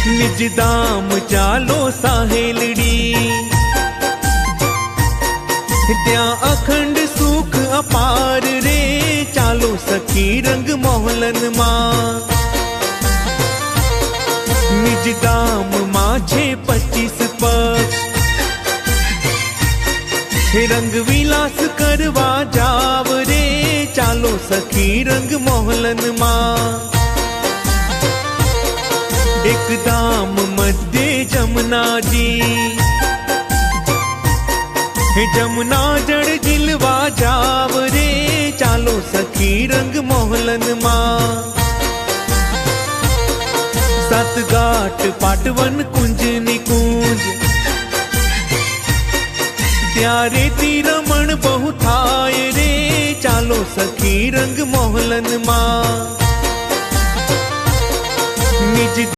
निजधाम चालो साहेलड़ी, त्या अखंड सुख अपार रे, चालो सखी रंग मोहलन मां। निजधाम माझे 25 पक्ष, रंग विलास करवा जाव रे, चालो सखी रंग मोहलन मां। एक धाम मध्य जमुना जी, जमुना जड़ जिलवा जाव रे, चालो सखी रंग मोहलन मां। सात घाट पाटवन कुंज निकुंज, त्यारे ती रमण बहु थाय रे, चालो सखी रंग मोहलन मां। निज